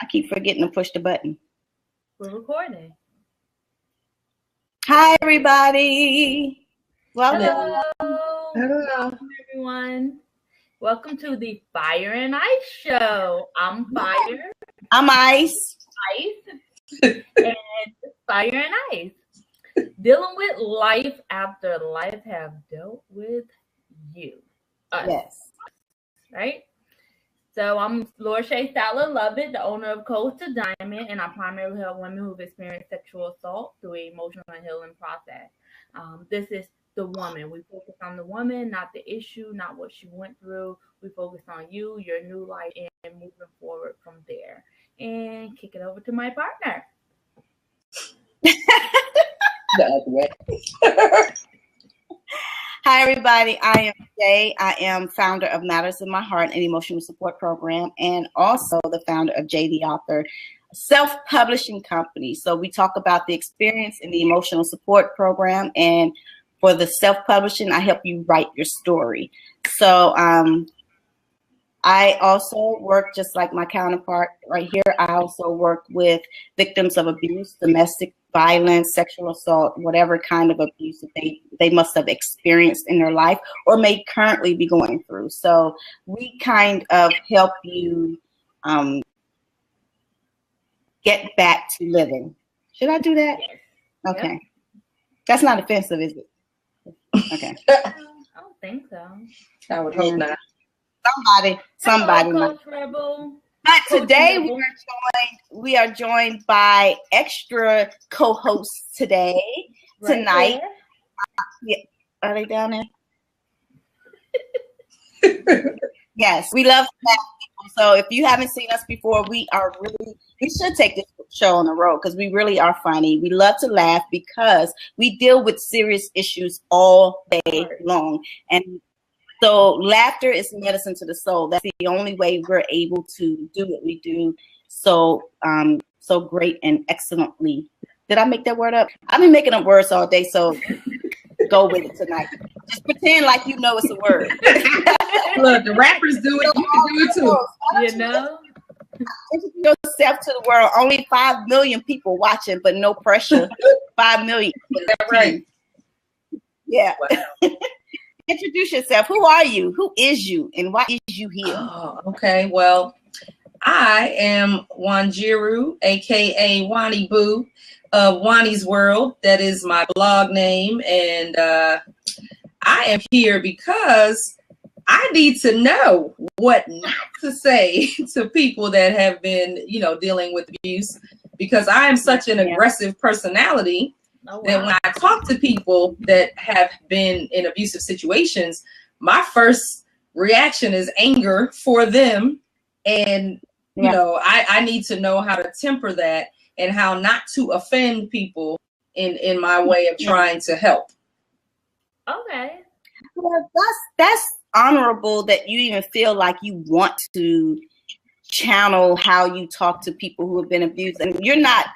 keep forgetting to push the button. We're recording. Hi, everybody. Welcome. Hello. Welcome, everyone. Welcome to the Fire and Ice Show. I'm Fire. I'm Ice. And Fire and Ice. Dealing with life after life have dealt with you. Us. Yes. Right? So I'm Laura Shay Statler Lovett, the owner of Coast to Diamond, and I primarily help women who've experienced sexual assault through an emotional and healing process. This is the woman. We focus on the woman, not the issue, not what she went through. We focus on you, your new life, and moving forward from there. And kick it over to my partner. The other way. Hi, everybody. I am Jay. I am founder of Matters in My Heart, an emotional support program, and also the founder of Jay the Author, self-publishing company. So we talk about the experience in the emotional support program, and for the self-publishing, I help you write your story. So I also work just like my counterpart right here. I also work with victims of abuse, domestic violence, sexual assault, whatever kind of abuse that they must have experienced in their life or may currently be going through. So we kind of help you get back to living. Should I do that? Okay. Yep. That's not offensive, is it? Okay. I don't think so. I would hope not. Somebody. Hello, Coach Rebel. But today we are joined by extra co-hosts tonight. Yeah. Are they down there? Yes, we love that. So if you haven't seen us before, we should take this show on the road because we really are funny. We love to laugh because we deal with serious issues all day long. And so laughter is medicine to the soul. That's the only way we're able to do what we do so great and excellently. Did I make that word up? I've been making up words all day, so go with it tonight. Just pretend like you know it's a word. Look, the rappers do it. You can do it too. You know? Introduce yourself to the world. Only 5 million people watching, but no pressure. 5 million. That's right. Yeah. Wow. Introduce yourself. Who are you? Who is you? And why is you here? Oh, okay. Well, I am Wanjiru, aka Wani Boo of Wani's World. That is my blog name. And I am here because I need to know what not to say to people that have been, dealing with abuse, because I am such an aggressive personality. Oh, wow. That when I talk to people that have been in abusive situations, my first reaction is anger for them. And, I need to know how to temper that and how not to offend people in my way of trying to help. Okay. Well, that's honorable that you even feel like you want to channel how you talk to people who have been abused. And you're not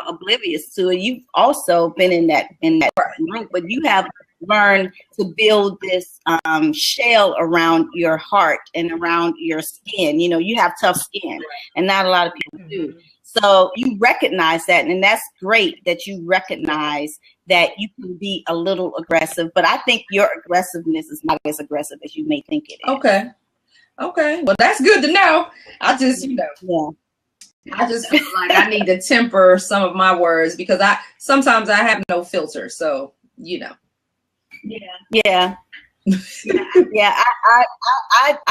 oblivious to it. You've also been in that group, but you have learned to build this shell around your heart and around your skin. You have tough skin, and not a lot of people do. So you recognize that, and that's great that you recognize that you can be a little aggressive, but I think your aggressiveness is not as aggressive as you may think it is. Okay. Well, that's good to know. I just, I just feel like I need to temper some of my words because sometimes I have no filter. So, Yeah.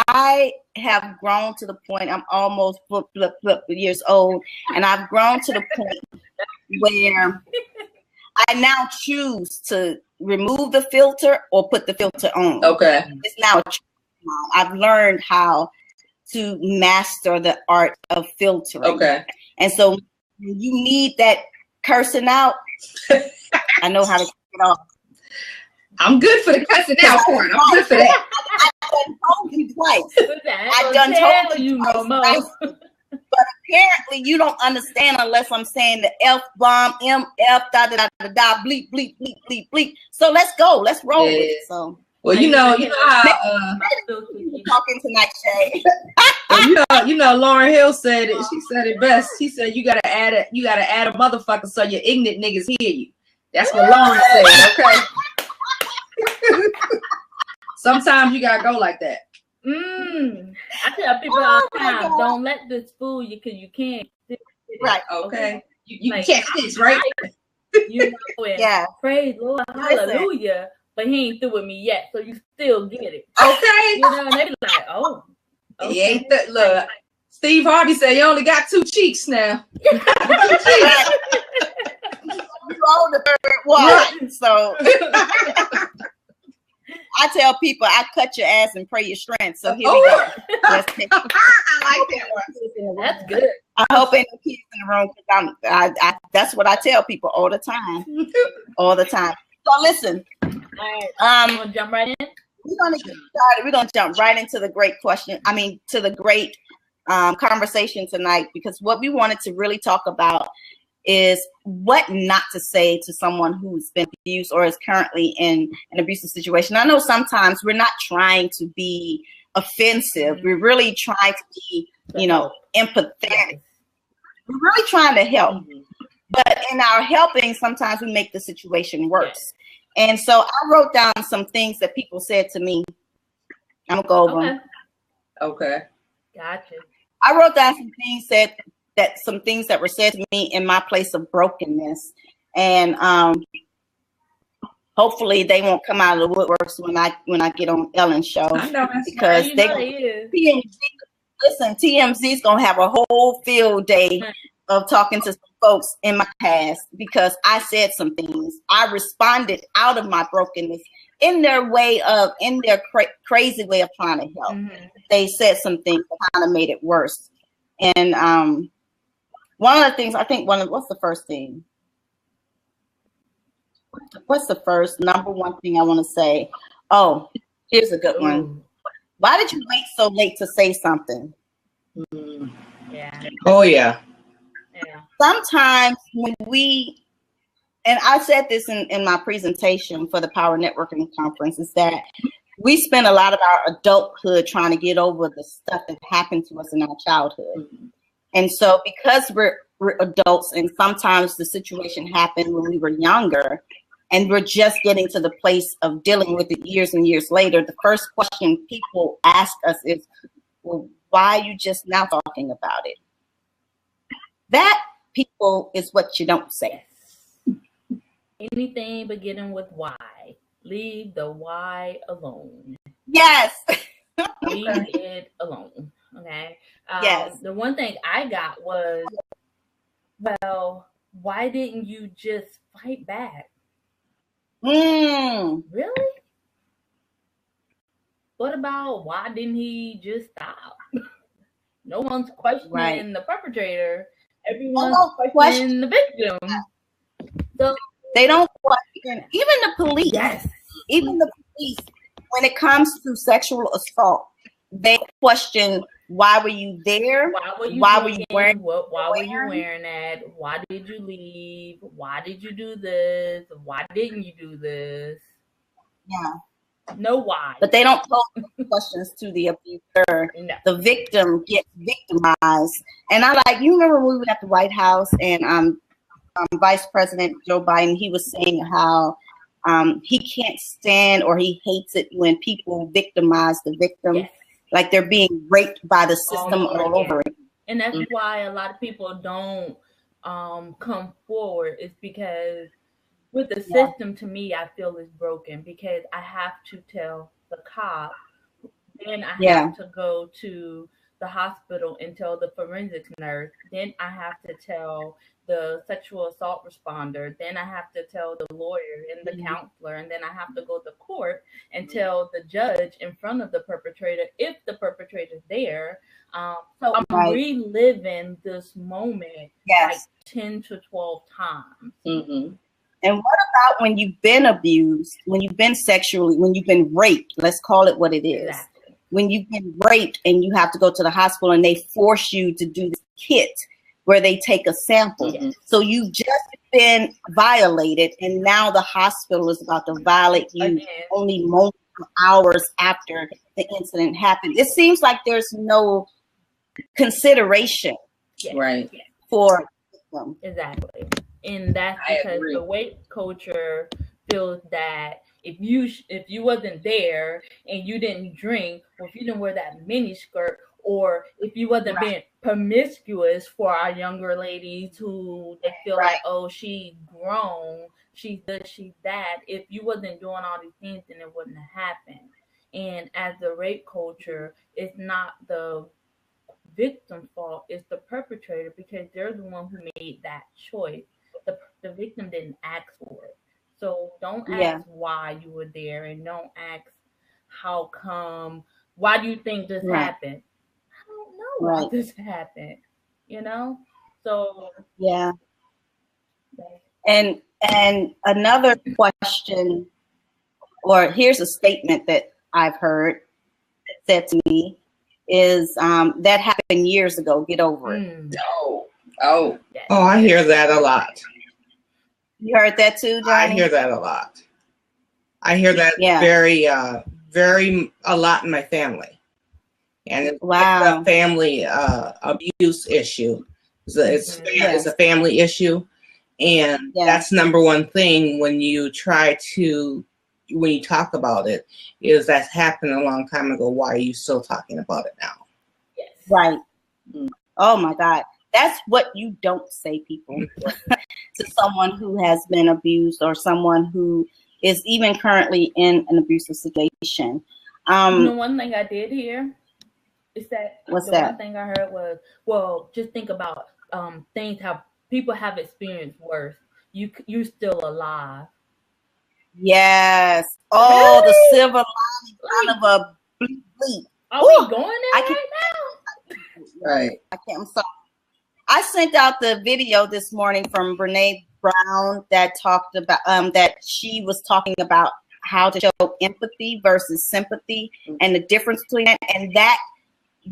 I have grown to the point. I'm almost flip years old, and I've grown to the point where I now choose to remove the filter or put the filter on. Okay. It's now a choice. I've learned how to master the art of filtering. Okay. And so when you need that cursing out, I know how to get it off. I'm good for the cussing out part. I'm good for that. I done told you twice. I done told you no more. But apparently you don't understand unless I'm saying the F-bomb, MF, da da da da da, bleep, bleep, bleep, bleep, bleep. So let's go. Let's roll with it. So Well, you know how talking tonight, Shay. well, you know, Lauryn Hill said it. She said it best. She said you gotta add a motherfucker so your ignorant niggas hear you. That's what Lauryn said. Okay. Sometimes you gotta go like that. I tell people all the time, don't let this fool you because you can't. Right. Okay. You like, catch this, right? You know it. Yeah. Praise Lord, hallelujah. But he ain't through with me yet, so you still get it. Okay. You know, and they be like, oh. Okay. He ain't look. Steve Harvey said you only got 2 cheeks now. 2 cheeks. You own the third one, right. So I tell people I cut your ass and pray your strength. So here we go. I like that one. That's good. I hope ain't no kids in the room because I that's what I tell people all the time. All the time. So listen. Right. We'll jump right in. We're gonna get started. We're gonna jump right into the great question. I mean, to the great conversation tonight, because what we wanted to really talk about is what not to say to someone who's been abused or is currently in an abusive situation. I know sometimes we're not trying to be offensive. Mm-hmm. We're really trying to be, empathetic. We're really trying to help. Mm-hmm. But in our helping, sometimes we make the situation worse. And so I wrote down some things that people said to me. I'm going to go over them. Okay. Gotcha. I wrote down some things that were said to me in my place of brokenness. And hopefully they won't come out of the woodworks when I get on Ellen's show. I know, because TMZ is going to have a whole field day of talking to some folks in my past because I said some things. I responded out of my brokenness in their crazy way of trying to help. Mm-hmm. They said some things that kind of made it worse. And one of the things, I think what's the first thing? What's the first number one thing I want to say? Oh, here's a good one. Why did you wait so late to say something? Yeah. Oh, yeah. Yeah. Sometimes when and I said this in my presentation for the Power Networking Conference, is that we spend a lot of our adulthood trying to get over the stuff that happened to us in our childhood. Mm-hmm. And so because we're adults and sometimes the situation happened when we were younger and we're just getting to the place of dealing with it years and years later, the first question people ask us is, well, why are you just now talking about it? That, people, is what you don't say. Anything beginning with why. Leave the why alone. Yes. Leave it alone. Okay. Yes. The one thing I got was, well, why didn't you just fight back? Really? What about why didn't he just stop? No one's questioning the perpetrator. Everyone's questioning the victim. So they don't question even the police. Yes. Even the police, when it comes to sexual assault, they question, why were you there? Why were you wearing that? Why did you leave? Why did you do this? Why didn't you do this? Yeah. No why. But they don't pose questions to the abuser. No. The victim gets victimized. And you remember when we were at the White House and Vice President Joe Biden, he was saying how he can't stand or he hates it when people victimize the victim. Yes. Like they're being raped by the system all over again. And that's why a lot of people don't come forward, is because with the system, to me, I feel is broken because I have to tell the cop, then I have to go to the hospital and tell the forensics nurse, then I have to tell the sexual assault responder, then I have to tell the lawyer and the counselor, and then I have to go to court and tell the judge in front of the perpetrator if the perpetrator's there. So I'm reliving this moment like 10 to 12 times. Mm-hmm. And what about when you've been abused, when you've been sexually, when you've been raped? Let's call it what it is. Exactly. When you've been raped and you have to go to the hospital and they force you to do this kit where they take a sample. Mm-hmm. So you've just been violated and now the hospital is about to violate you only moments hours after the incident happened. It seems like there's no consideration Right. for them. Exactly. And that's I because agree. the weight culture feels that if you wasn't there and you didn't drink, or if you didn't wear that mini skirt, or if you wasn't being promiscuous for our younger ladies who they feel like, oh, she's grown, she's this, she's that. If you wasn't doing all these things, then it wouldn't have happened. And as the rape culture, it's not the victim's fault, it's the perpetrator, because they're the one who made that choice. The victim didn't ask for it. So don't ask why you were there, and don't ask how come, why do you think this happened? I don't know why this happened, you know? So yeah. And another question, or here's a statement that I've heard said to me is that happened years ago. Get over it. Oh, I hear that a lot. You heard that too, Johnny? I hear that a lot. I hear that very a lot in my family, and it's a family abuse issue. It's a family issue, and that's number one thing when you talk about it, is that's happened a long time ago. Why are you still talking about it now? Yes. Right. Oh my God. That's what you don't say, people, to someone who has been abused or someone who is even currently in an abusive situation. One thing I did hear is that one thing I heard was, well, just think about things how people have experienced worse. You're still alive. Yes. Oh, really? The silver lining out of a bleep. Are we going there right now? Right. I'm sorry. I sent out the video this morning from Brene Brown that talked about that she was talking about how to show empathy versus sympathy and the difference between that. And that,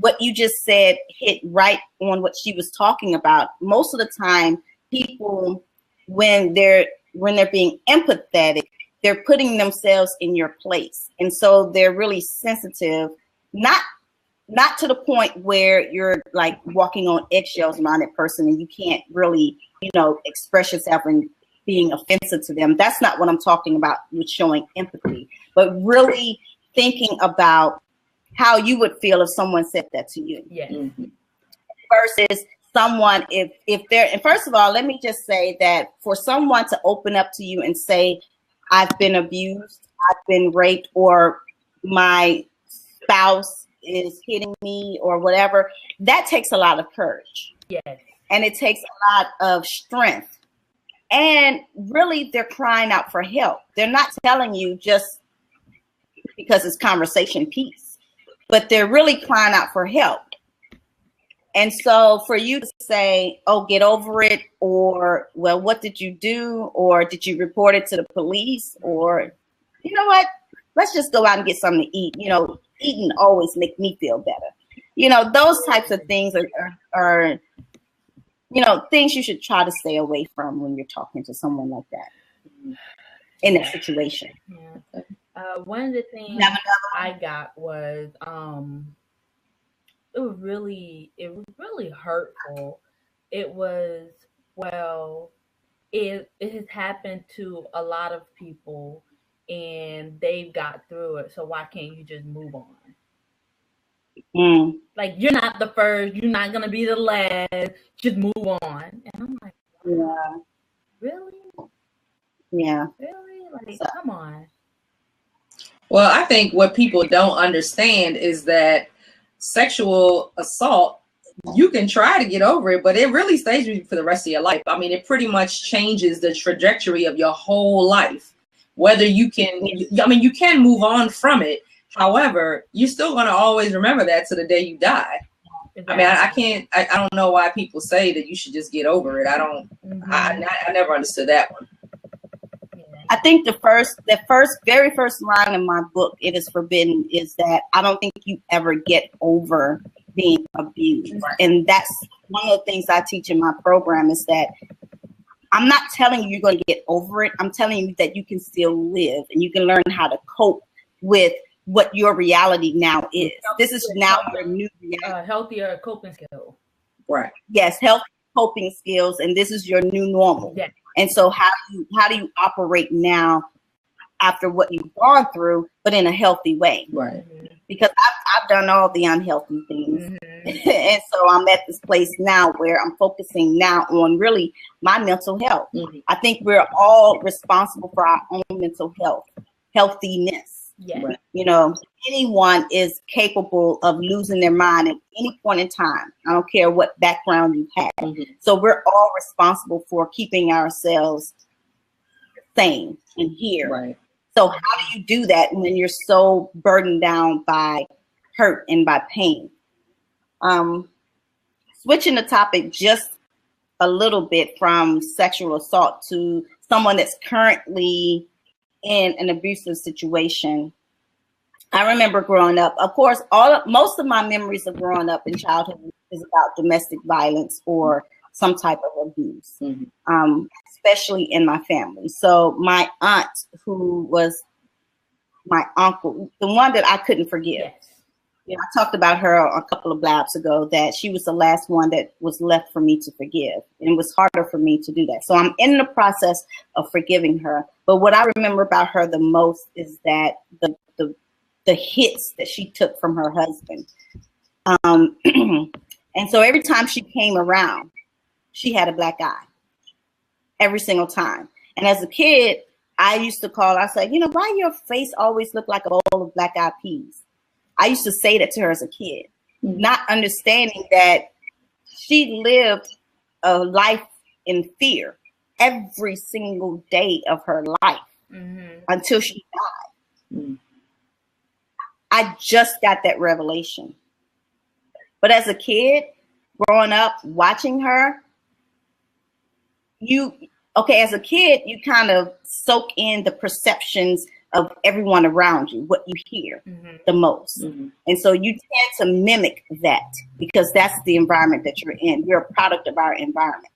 what you just said, hit right on what she was talking about. Most of the time, people, when they're being empathetic, they're putting themselves in your place. And so they're really sensitive, not to the point where you're like walking on eggshells around that person and you can't really, express yourself and being offensive to them. That's not what I'm talking about with showing empathy, but really thinking about how you would feel if someone said that to you. Yes. Versus someone, if they're, and first of all, let me just say that for someone to open up to you and say, I've been abused, I've been raped, or my spouse is hitting me or whatever, that takes a lot of courage. Yes. And it takes a lot of strength. And really, they're crying out for help. They're not telling you just because it's conversation piece, but they're really crying out for help. And so for you to say, oh, get over it, or, well, what did you do? Or did you report it to the police? Or, you know what? Let's just go out and get something to eat. Eating always make me feel better. Those types of things are things you should try to stay away from when you're talking to someone like that in that situation. Yeah. One of the things I got was it was really hurtful. It was, well, it has happened to a lot of people and they've got through it, so why can't you just move on? Like, you're not the first, you're not gonna be the last, just move on. And I'm like, yeah, really? Yeah, really? Like, come on. Well, I think what people don't understand is that sexual assault, you can try to get over it, but it really stays with you for the rest of your life. I mean, it pretty much changes the trajectory of your whole life. Whether you can, you can move on from it. However, you're still going to always remember that to the day you die. Exactly. I mean, I don't know why people say that you should just get over it. I never understood that one. I think the very first line in my book, It Is Forbidden, is that I don't think you ever get over being abused. Right. And that's one of the things I teach in my program, is that I'm not telling you you're going to get over it. I'm telling you that you can still live and you can learn how to cope with what your reality now is. This is now your new reality. Healthier coping skill. Right. Yes, healthy coping skills, and this is your new normal. Yeah. And so how do you operate now after what you've gone through, but in a healthy way? Right. Because I've done all the unhealthy things. Mm-hmm. And so I'm at this place now where I'm focusing now on really my mental health. Mm-hmm. I think we're all responsible for our own mental healthiness. Yeah. Right. You know, anyone is capable of losing their mind at any point in time. I don't care what background you have. Mm-hmm. So we're all responsible for keeping ourselves sane and here. Right. So how do you do that when you're so burdened down by hurt and by pain? Switching the topic just a little bit from sexual assault to someone that's currently in an abusive situation. I remember growing up, of course, most of my memories of growing up in childhood is about domestic violence or some type of abuse, especially in my family. So my aunt, who was my uncle, the one that I couldn't forgive. Yes. You know, I talked about her a couple of blabs ago, that she was the last one that was left for me to forgive. And it was harder for me to do that. So I'm in the process of forgiving her. But what I remember about her the most is that the hits that she took from her husband. And so every time she came around, she had a black eye. Every single time. And as a kid, I used to I said, you know, why your face always look like a bowl of black-eyed peas? I used to say that to her as a kid, not understanding that she lived a life in fear every single day of her life until she died. Mm. I just got that revelation. But as a kid, growing up, watching her, as a kid, you kind of soak in the perceptions of everyone around you, what you hear the most. Mm-hmm. And so you tend to mimic that because that's the environment that you're in. You're a product of our environment.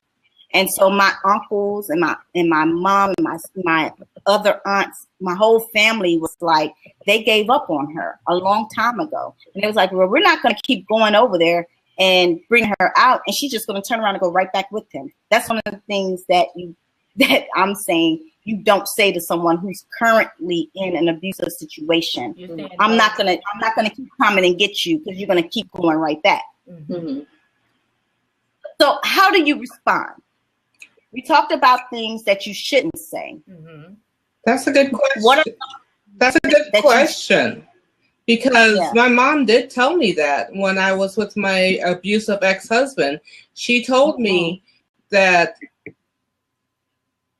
And so my uncles and my mom and my other aunts, my whole family was like, they gave up on her a long time ago. And it was like, well, we're not going to keep going over there and bring her out, and she's just going to turn around and go right back with him. That's one of the things that I'm saying you don't say to someone who's currently in an abusive situation. I'm not gonna keep coming and get you because you're gonna keep going right back. Mm-hmm. So how do you respond? We talked about things that you shouldn't say. Mm-hmm. That's a good question. That's a good question. Because my mom did tell me that when I was with my abusive ex-husband. She told me that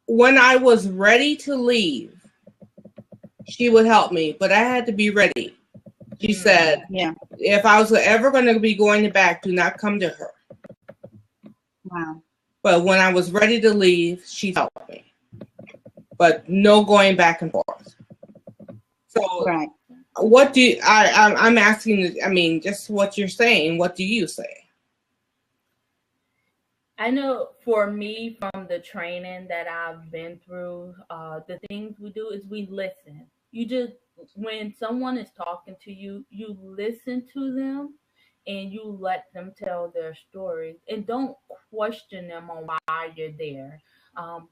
when I was ready to leave, she would help me, but I had to be ready. She said, if I was ever going to be going back, do not come to her. Wow. But when I was ready to leave, she helped me. But no going back and forth. So what do I'm asking, I mean, just what you're saying, what do you say? I know for me, from the training that I've been through, the things we do is we listen. When someone is talking to you, you listen to them and you let them tell their stories, and don't question them on why you're there,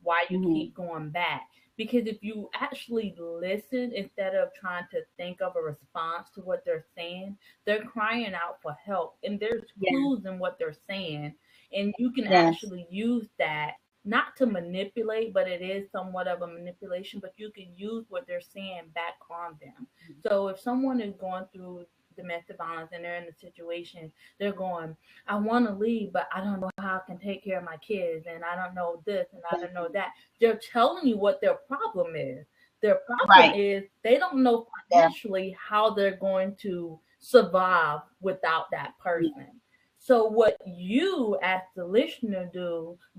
why you keep going back. Because if you actually listen instead of trying to think of a response to what they're saying, they're crying out for help, and there's clues in what they're saying. And you can actually use that, not to manipulate, but it is somewhat of a manipulation, but you can use what they're saying back on them. So if someone is going through domestic violence and they're in a situation, they're going, I want to leave, but I don't know how I can take care of my kids, and I don't know this, and I don't know that. They're telling you what their problem is. Their problem is they don't know financially how they're going to survive without that person. So what you as the listener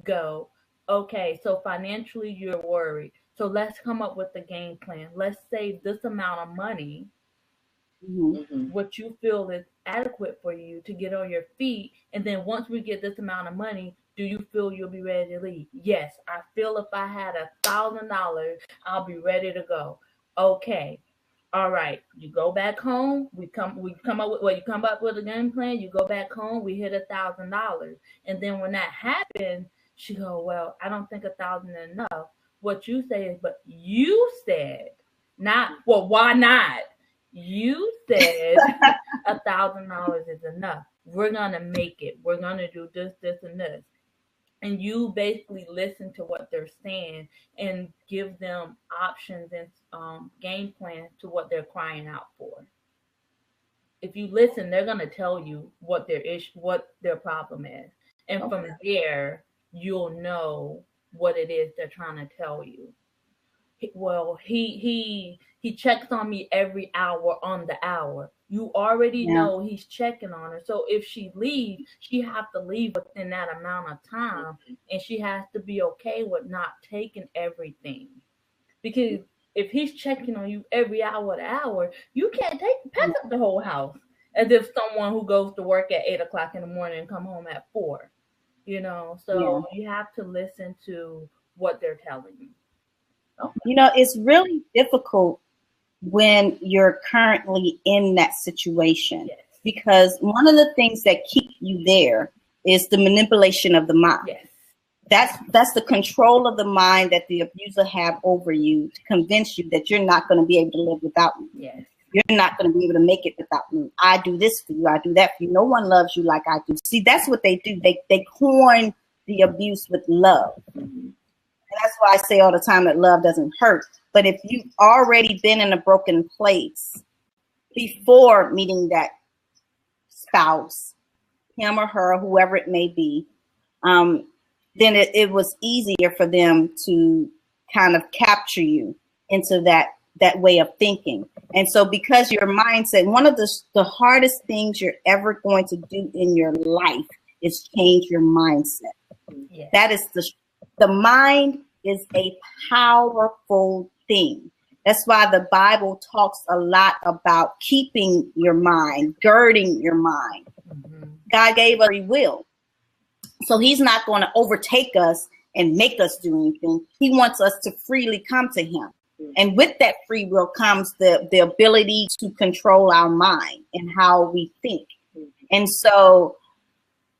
go, okay, so financially you're worried. So let's come up with a game plan. Let's save this amount of money, what you feel is adequate for you to get on your feet. And then once we get this amount of money, do you feel you'll be ready to leave? Yes, I feel if I had $1,000, I'll be ready to go. Okay. all right, you go back home. We come up with, well, you come up with a game plan. You go back home. We hit $1,000, and then when that happens, she go, well, I don't think 1,000 is enough. What you say is, but you said not. Well, why not? You said $1,000 is enough. We're gonna make it. We're gonna do this, this, and this. And you basically listen to what they're saying and give them options and game plans to what they're crying out for. If you listen, they're gonna tell you what their issue, what their problem is, and from there you'll know what it is they're trying to tell you. Well, he checks on me every hour on the hour. You already know he's checking on her. So if she leaves, she has to leave within that amount of time, and she has to be okay with not taking everything. Because if he's checking on you every hour to hour, you can't pack up the whole house as if someone who goes to work at 8 o'clock in the morning and come home at 4. You know, so you have to listen to what they're telling you. You know, it's really difficult when you're currently in that situation, because one of the things that keep you there is the manipulation of the mind. That's the control of the mind that the abuser have over you to convince you that you're not going to be able to live without me. You're not going to be able to make it without me. I do this for you. I do that for you. No one loves you like I do. See, that's what they do. They coin the abuse with love. And that's why I say all the time that love doesn't hurt. But if you've already been in a broken place before meeting that spouse, him or her, whoever it may be, then it was easier for them to kind of capture you into that way of thinking. And so because your mindset, one of the hardest things you're ever going to do in your life is change your mindset. That is the mind is a powerful thing. That's why the Bible talks a lot about keeping your mind, girding your mind. God gave us free will. So he's not going to overtake us and make us do anything. He wants us to freely come to him. And with that free will comes the ability to control our mind and how we think. And so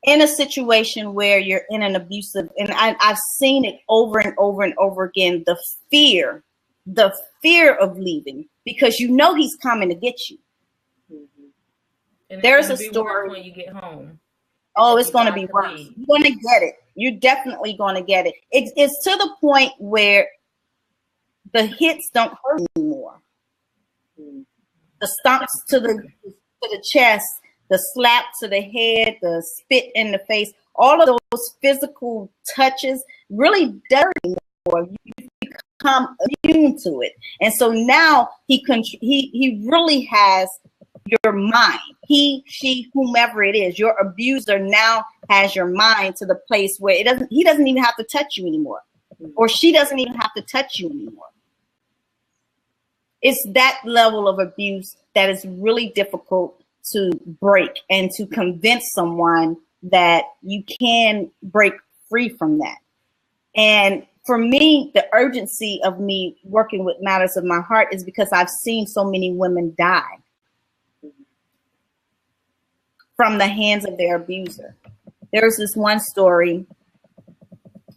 in a situation where you're in an abusive, and I've seen it over and over and over again, the fear of leaving, because you know he's coming to get you. And there's a story when you get home. Oh, it's going to be worse. You're going to get it. You're definitely going to get it. It's to the point where the hits don't hurt anymore. The stomps to the chest, the slap to the head, the spit in the face, all of those physical touches really don't anymore. You become immune to it. And so now he really has your mind. He, she, whomever it is, your abuser now has your mind to the place where he doesn't even have to touch you anymore, or she doesn't even have to touch you anymore. It's that level of abuse that is really difficult to break, and to convince someone that you can break free from that. And for me, the urgency of me working with Matters of My Heart is because I've seen so many women die from the hands of their abuser. There's this one story,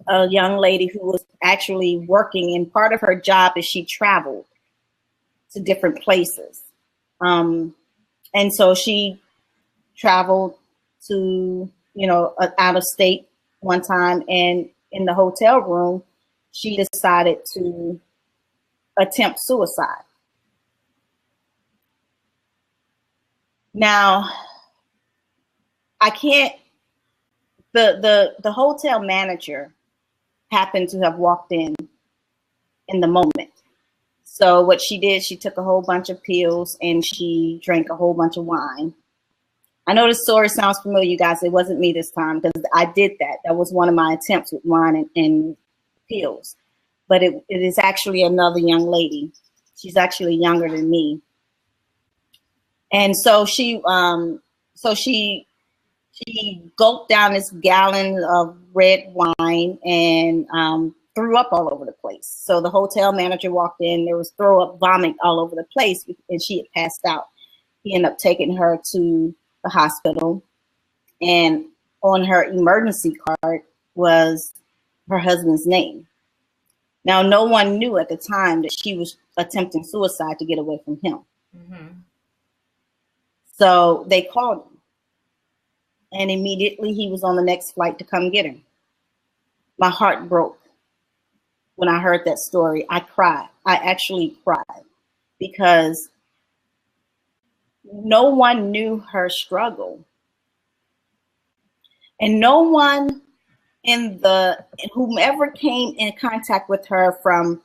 a young lady who was actually working, and part of her job is she traveled to different places. And so she traveled to, out of state one time, and in the hotel room, she decided to attempt suicide. Now, I can't, the hotel manager happened to have walked in the moment. So what she did, she took a whole bunch of pills and she drank a whole bunch of wine. I know this story sounds familiar, you guys. It wasn't me this time, because I did that. That was one of my attempts with wine and pills. But it is actually another young lady. She's actually younger than me. And so she gulped down this gallon of red wine, and threw up all over the place. So the hotel manager walked in, there was throw up, vomit all over the place, and she had passed out. He ended up taking her to the hospital, and on her emergency card was her husband's name. Now, no one knew at the time that she was attempting suicide to get away from him. Mm-hmm. So they called him, and immediately he was on the next flight to come get her. My heart broke when I heard that story. I cried. I actually cried because no one knew her struggle. And no one whomever came in contact with her from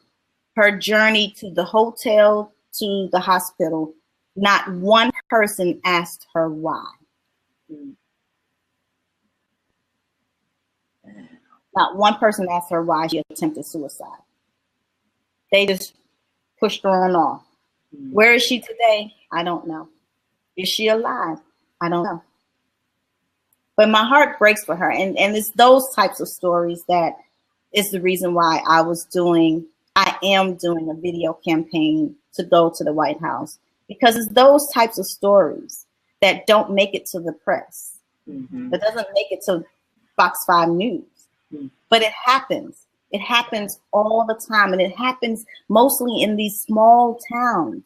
her journey to the hotel to the hospital, not one person asked her why. Not one person asked her why she attempted suicide. They just pushed her on off. Where is she today? I don't know. Is she alive? I don't know. But my heart breaks for her. And it's those types of stories that is the reason why I am doing a video campaign to go to the White House. Because it's those types of stories that don't make it to the press. Mm-hmm. That doesn't make it to Fox 5 News. Mm-hmm. But it happens. It happens all the time. And it happens mostly in these small towns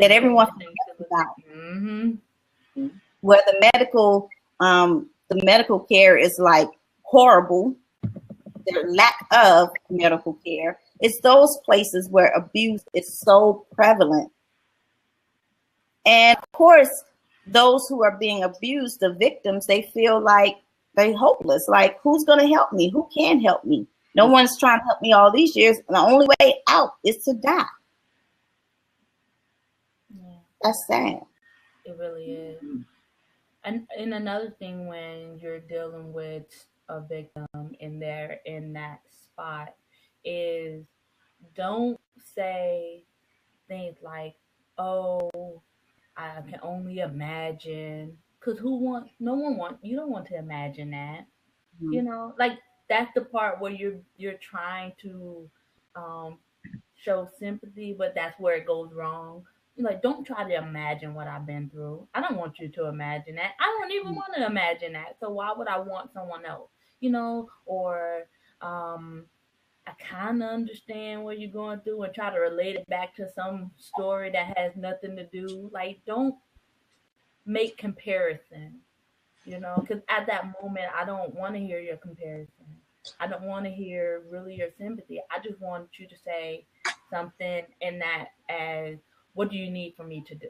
that everyone forgets about. Mm-hmm. Where the medical care is like horrible, their lack of medical care. It's those places where abuse is so prevalent. And of course, those who are being abused, the victims, they feel like they're hopeless. Like, who's going to help me? Who can help me? No one's trying to help me all these years. And the only way out is to die. Yeah. That's sad. It really is. And another thing, when you're dealing with a victim and they're in that spot, is don't say things like, "Oh, I can only imagine," because you don't want to imagine that. Mm-hmm. You know, like that's the part where you're trying to show sympathy, but that's where it goes wrong. Like, don't try to imagine what I've been through. I don't want you to imagine that. I don't even want to imagine that. So why would I want someone else? You know, or I kind of understand what you're going through and try to relate it back to some story that has nothing to do. Like, don't make comparison, you know, because at that moment, I don't want to hear your comparison. I don't want to hear really your sympathy. I just want you to say something in that as, what do you need for me to do?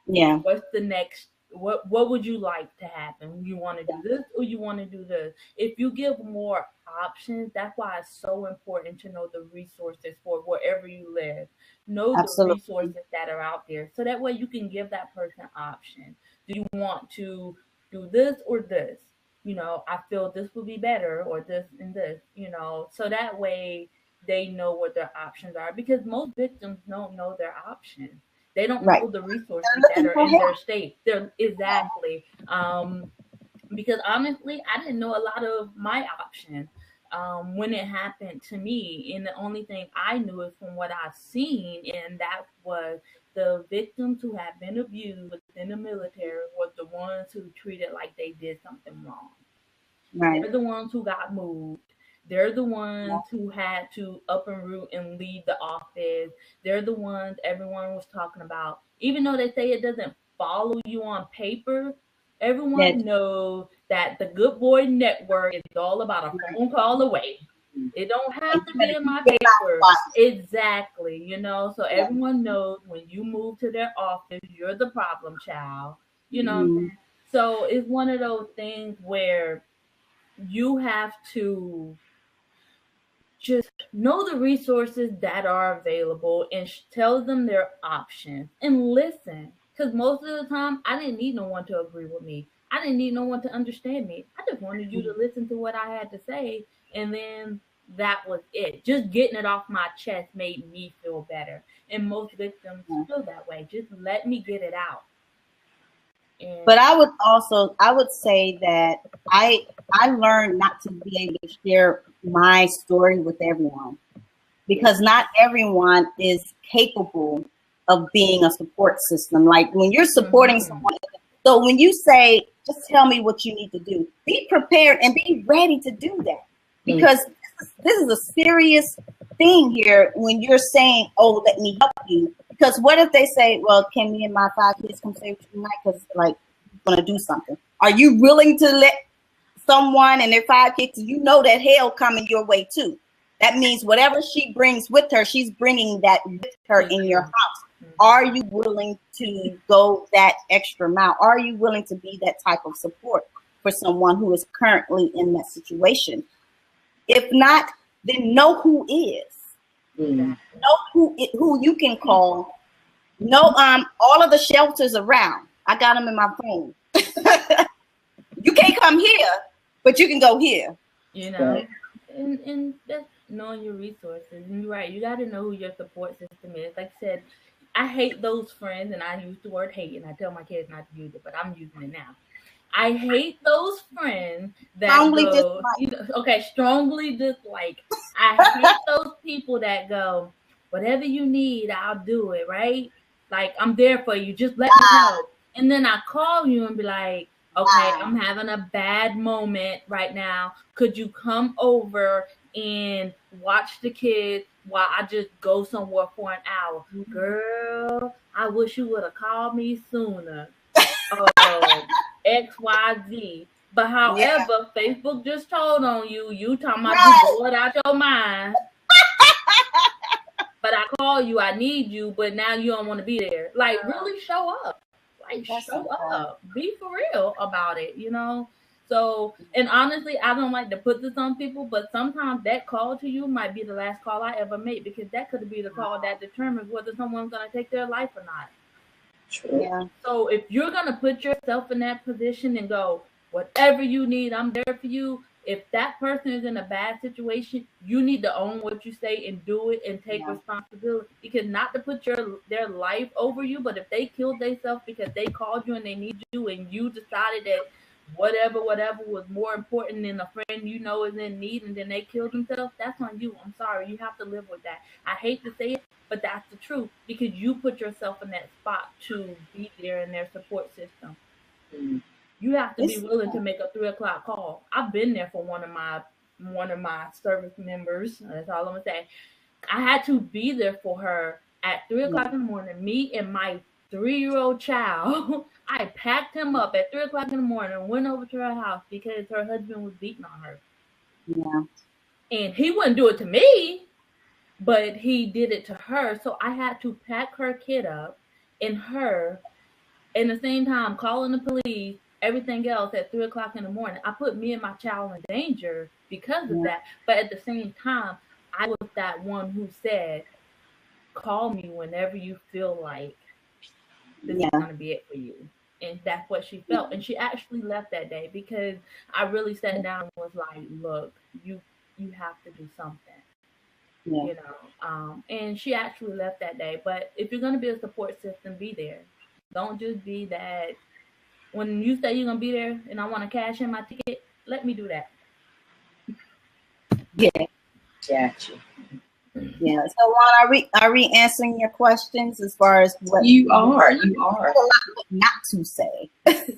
Yeah. What's the next? What would you like to happen? You want to do this or you want to do this? If you give more options, that's why it's so important to know the resources for wherever you live. Know Absolutely. The resources that are out there, so that way you can give that person option. Do you want to do this or this? You know, I feel this would be better, or this and this, you know, so that way they know what their options are, because most victims don't know their options. They don't right. know the resources that are in their state. They're exactly. Because honestly, I didn't know a lot of my options when it happened to me. And the only thing I knew is from what I've seen, and that was the victims who had been abused within the military were the ones who treated like they did something wrong. Right. They're the ones who got moved. They're the ones who had to up and root and leave the office. They're the ones everyone was talking about. Even though they say it doesn't follow you on paper, everyone knows that the Good Boy Network is all about a phone call away. It don't have to be in my paper. Exactly, you know. So everyone knows when you move to their office, you're the problem child. You know, so it's one of those things where you have to just know the resources that are available and tell them their options and listen. Because most of the time, I didn't need no one to agree with me. I didn't need no one to understand me. I just wanted you to listen to what I had to say. And then that was it. Just getting it off my chest made me feel better. And most victims feel that way. Just let me get it out. But I would say that I learned not to be able to share my story with everyone, because not everyone is capable of being a support system. Like when you're supporting someone, so when you say, just tell me what you need to do, be prepared and be ready to do that, because this is a serious thing here when you're saying, oh, let me help you. Because what if they say, well, can me and my 5 kids come stay with you tonight? Because like, I'm gonna do something. Are you willing to let someone and their 5 kids, you know that hell coming your way too? That means whatever she brings with her, she's bringing that with her in your house. Are you willing to go that extra mile? Are you willing to be that type of support for someone who is currently in that situation? If not, then know who is. Know who you can call. Know all of the shelters around. I got them in my phone. You can't come here, but you can go here. You know, and that's knowing your resources. And you're right, you got to know who your support system is. Like I said, I hate those friends, and I use the word hate, and I tell my kids not to use it, but I'm using it now. I hate those friends that strongly dislike. I hate those people that go, whatever you need, I'll do it, right? Like, I'm there for you, just let me know. And then I call you and be like, okay, I'm having a bad moment right now. Could you come over and watch the kids while I just go somewhere for an hour? Girl, I wish you would have called me sooner. XYZ. But however, Facebook just told on you. You talking about you bored out your mind. But I call you, I need you, but now you don't want to be there. Like, really show up. Like, show up. Be for real about it, you know? So, and honestly, I don't like to put this on people, but sometimes that call to you might be the last call I ever make, because that could be the call that determines whether someone's going to take their life or not. True. Yeah. So if you're going to put yourself in that position and go, whatever you need, I'm there for you. If that person is in a bad situation, you need to own what you say and do it and take responsibility. Because not to put their life over you, but if they killed themselves because they called you and they need you and you decided that whatever was more important than a friend you know is in need, and then they killed themselves, that's on you. I'm sorry. You have to live with that. I hate to say it, but that's the truth, because you put yourself in that spot to be there in their support system. You have to be willing to make a 3 o'clock call. I've been there for one of my service members. That's all I'm gonna say. I had to be there for her at 3 o'clock in the morning. Me and my 3-year-old child. I packed him up at 3 o'clock in the morning and went over to her house because her husband was beating on her. Yeah. And he wouldn't do it to me, but he did it to her. So I had to pack her kid up and her, in the same time, calling the police, everything else at 3 o'clock in the morning. I put me and my child in danger because of that. But at the same time, I was that one who said, call me whenever you feel like this is going to be it for you. And that's what she felt. And she actually left that day because I really sat down and was like, look, you have to do something. Yeah. You know, and she actually left that day. But if you're going to be a support system, be there. Don't just be that. When you say you're going to be there and I want to cash in my ticket, let me do that. Yeah. Gotcha. Yeah. So, Juan, are we answering your questions as far as what you are? Not to say.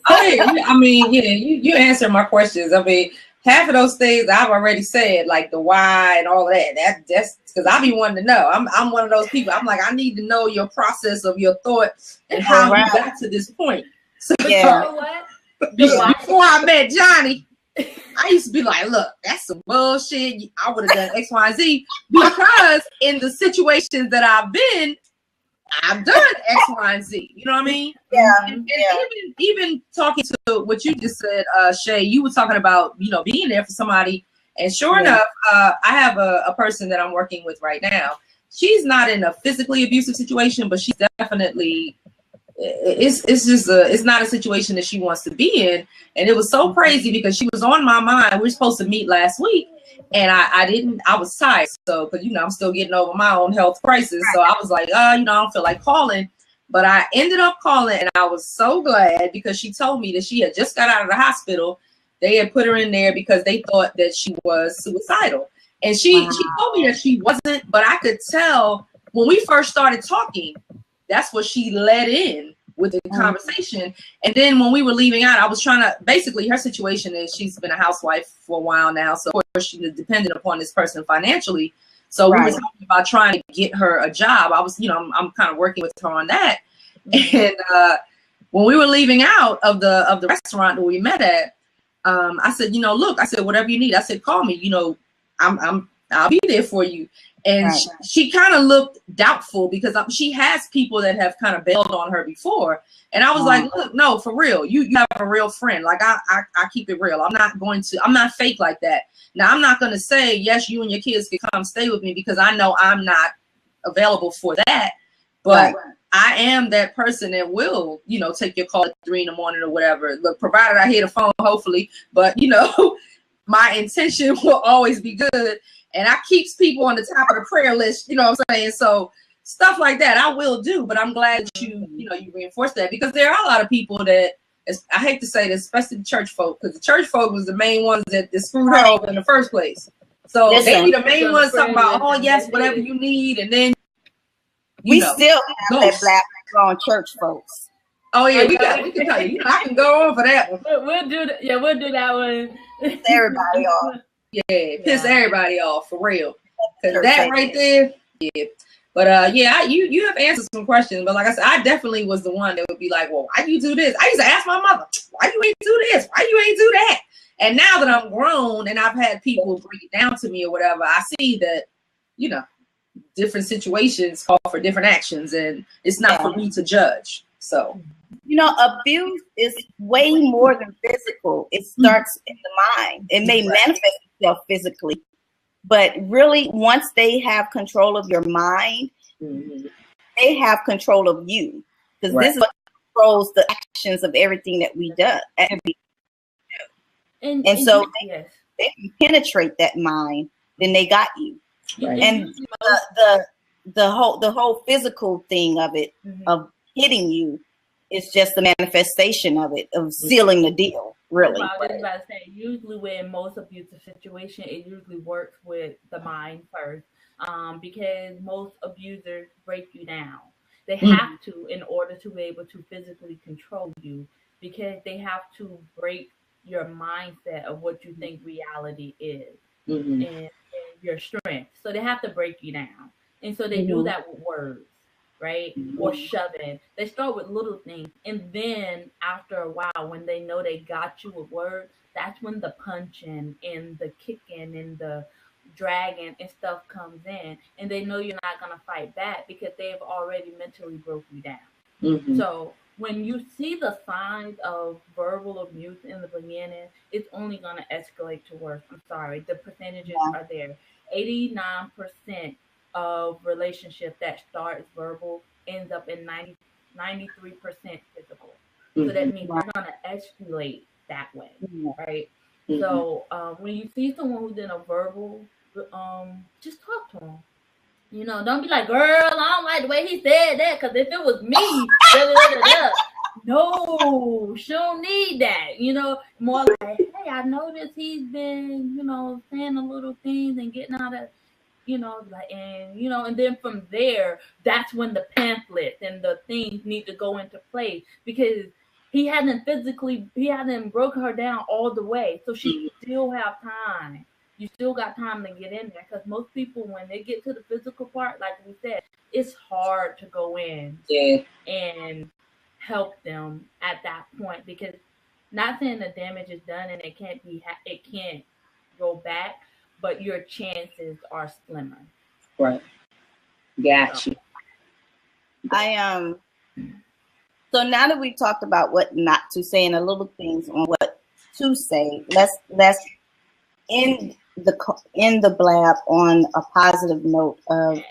I mean, yeah, you answered my questions. I mean, half of those things I've already said, like the why and all of that. That's because I be wanting to know. I'm one of those people. I'm like, I need to know your process of your thought and how you got to this point. So, you know what? Before I met Johnny, I used to be like, look, that's some bullshit. I would have done X, Y, Z, because in the situations that I've been, I've done X, Y, and Z. You know what I mean? Yeah. And even talking to what you just said, Shay, you were talking about, being there for somebody. And sure enough, I have a person that I'm working with right now. She's not in a physically abusive situation, but she's definitely, it's not a situation that she wants to be in. And it was so crazy because she was on my mind. We were supposed to meet last week and I was tired. So, cause I'm still getting over my own health crisis. So I was like, I don't feel like calling, But I ended up calling, and I was so glad because she told me that she had just got out of the hospital. They had put her in there because they thought that she was suicidal. And she told me that she wasn't, but I could tell when we first started talking, that's what she let in with the conversation. And then when we were leaving out, I was trying to, basically her situation is she's been a housewife for a while now. So of course she was dependent upon this person financially. So we were talking about trying to get her a job. I was, you know, I'm kind of working with her on that. And when we were leaving out of the restaurant that we met at, I said, you know, look, I said, whatever you need. I said, call me, you know, I'll be there for you. And she kind of looked doubtful because she has people that have kind of bailed on her before. And I was like, look, no, for real, you have a real friend. Like I keep it real. I'm not fake like that. Now, I'm not going to say, yes, you and your kids can come stay with me because I know I'm not available for that. But I am that person that will, you know, take your call at 3 a.m. or whatever. Look, provided I hear the phone, hopefully. But, you know, my intention will always be good. And I keeps people on the top of the prayer list, you know what I'm saying? So stuff like that I will do. But I'm glad you reinforced that because there are a lot of people that, I hate to say this, especially the church folk, because the church folk was the main ones that screwed her over in the first place. So they be the main ones talking about, oh, yes, whatever you need. And then we still have that black on church folks. Oh yeah, we can tell you. I can go on for that one. We'll do that. Yeah, we'll do that one. Everybody off. Yeah, piss everybody off for real. Cause that right there, yeah. But yeah, you have answered some questions. But like I said, I definitely was the one that would be like, well, why do you do this? I used to ask my mother, why you ain't do this? Why you ain't do that? And now that I'm grown and I've had people break it down to me or whatever, I see that, you know, different situations call for different actions, and it's not for me to judge. So, you know, abuse is way more than physical. It starts in the mind. It may manifest itself physically, but really, once they have control of your mind, they have control of you, because this is what controls the actions of everything that we do. And so they can penetrate that mind, then they got you. And the whole physical thing of it, of hitting you, is just the manifestation of it, of sealing the deal, really. I was about to say, usually when most abusive situation, it usually works with the mind first, because most abusers break you down. They have to, in order to be able to physically control you, because they have to break your mindset of what you think reality is and your strength. So they have to break you down. And so they do that with words, right? Or shoving. They start with little things. And then after a while, when they know they got you with words, that's when the punching and the kicking and the dragging and stuff comes in. And they know you're not going to fight back because they've already mentally broke you down. So when you see the signs of verbal abuse in the beginning, it's only going to escalate to worse. I'm sorry. The percentages are there. 89% of relationship that starts verbal ends up in 93% physical. So that means you're going to escalate that way, right? So when you see someone who's in a verbal, just talk to them. You know, don't be like, girl, I don't like the way he said that, because if it was me, no, she don't need that. You know, more like, hey, I noticed he's been, you know, saying the little things and getting out of, you know, like, and, you know, and then from there, that's when the pamphlets and the things need to go into place, because he hadn't broken her down all the way. So she still have time. You still got time to get in there, because most people, when they get to the physical part, like we said, it's hard to go in and help them at that point, because not saying the damage is done and it can't go back, but your chances are slimmer. Right. Got you. So now that we've talked about what not to say and a little things on what to say, let's end the blab on a positive note of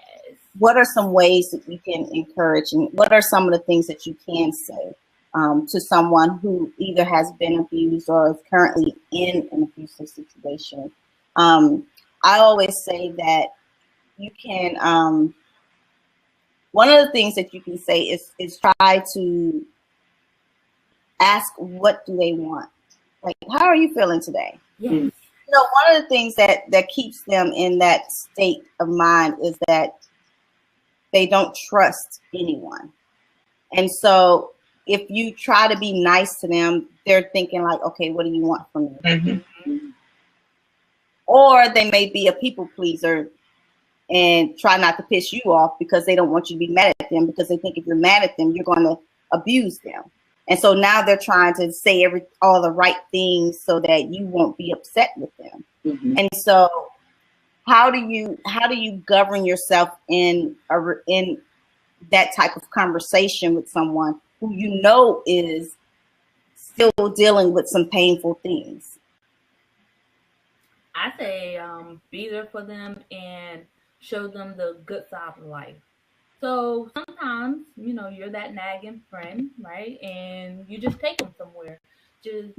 what are some ways that we can encourage, and what are some of the things that you can say to someone who either has been abused or is currently in an abusive situation. I always say that you can one of the things that you can say is try to ask, what do they want? Like, how are you feeling today? Yes. You know, one of the things that keeps them in that state of mind is that they don't trust anyone. And so if you try to be nice to them, they're thinking like, okay, what do you want from me? Mm-hmm. Or they may be a people pleaser and try not to piss you off because they don't want you to be mad at them, because they think if you're mad at them, you're going to abuse them. And so now they're trying to say all the right things so that you won't be upset with them. Mm-hmm. And so how do you govern yourself in that type of conversation with someone who you know is still dealing with some painful things? I say be there for them and show them the good side of life. So sometimes, you know, you're that nagging friend, right? And you just take them somewhere. Just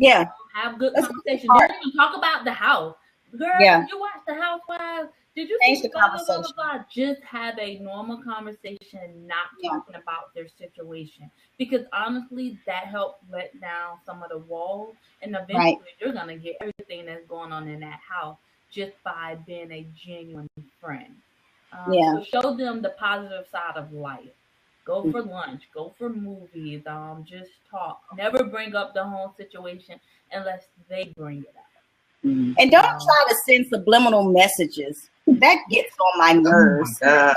have good conversation. Don't even talk about the house. Girl, you watch The Housewives. Did you change the conversation? Just have a normal conversation, not talking about their situation. Because honestly, that helps let down some of the walls. And eventually you're going to get everything that's going on in that house just by being a genuine friend. So show them the positive side of life. Go for lunch. Go for movies. Just talk. Never bring up the whole situation unless they bring it up. And don't try to send subliminal messages. That gets on my nerves. Oh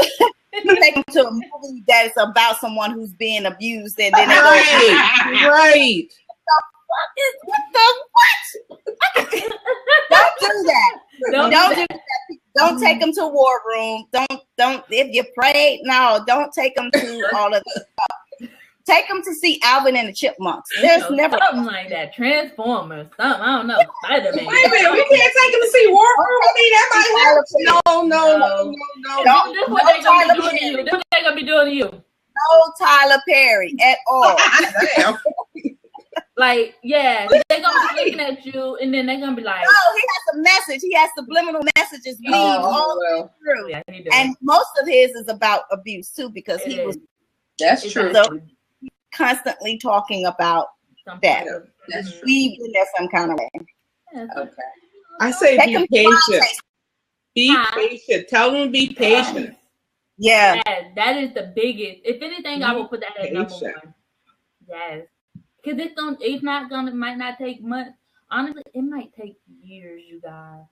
my take them to a movie that is about someone who's being abused, and then right. What the what? Don't do that. Don't do that. Don't take them to War Room. Don't. If you're afraid, no. Don't take them to all of this stuff. Take them to see Alvin and the Chipmunks. There's never something like that. Transformers. Something, I don't know. Spider-Man. Wait a minute. We can't take them to see War Room. I mean, that might work. No. This what they're gonna be doing to you. This what they're gonna be doing to you. No Tyler Perry at all. Like, they're gonna be looking at you, and then they're gonna be like, "Oh, he has a message. He has subliminal messages all the way through." Yeah, and most of his is about abuse too, because That's true. So constantly talking about that. That's true. Weaved in there some kind of way. Okay. I say be patient. Be patient. Tell them to be patient. Yeah. That is the biggest. If anything, I will put that at number one. Yes. Because might not take months. Honestly, it might take years, you guys.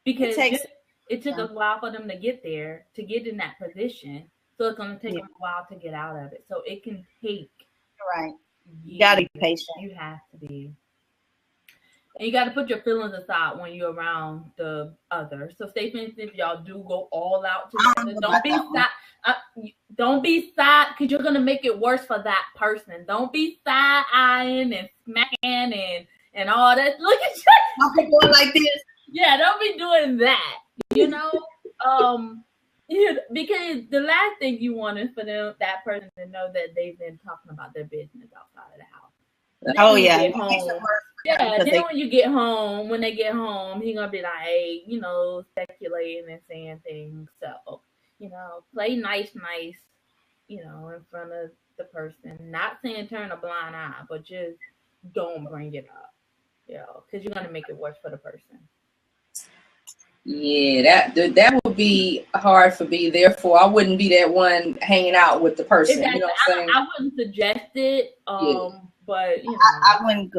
Because it took a while for them to get there, to get in that position. So it's going to take them a while to get out of it. So it can take. Right. You got to be patient. You have to be. And you got to put your feelings aside when you're around the other. So say, for instance, if y'all do go all out together, don't be sad because you're going to make it worse for that person. Don't be side-eyeing and smacking and all that. Look at you. Don't be doing like this. Yeah, don't be doing that. You know? Because the last thing you want is for that person to know that they've been talking about their business outside of the house. Then when you get home, when they get home, he's gonna be like, hey, you know, speculating and saying things. So, you know, play nice, you know, in front of the person. Not saying turn a blind eye, but just don't bring it up, you know, because you're gonna make it worse for the person. Yeah, that would be hard for me. Therefore, I wouldn't be that one hanging out with the person. Exactly. You know what I'm saying? I wouldn't suggest it. But you know. I wouldn't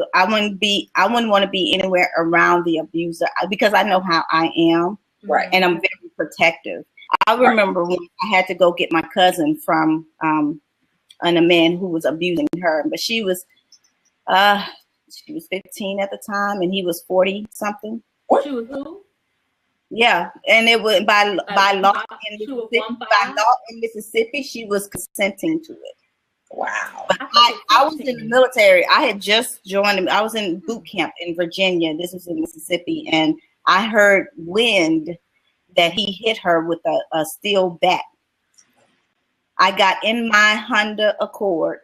want to be anywhere around the abuser because I know how I am. Right. And I'm very protective. I remember when I had to go get my cousin from a man who was abusing her, but she was 15 at the time and he was 40 something. She was who? Yeah, and it was by law in Mississippi, she was consenting to it. Wow. But I was in the military. I had just joined. I was in boot camp in Virginia. This was in Mississippi, and I heard wind that he hit her with a steel bat. I got in my Honda Accord,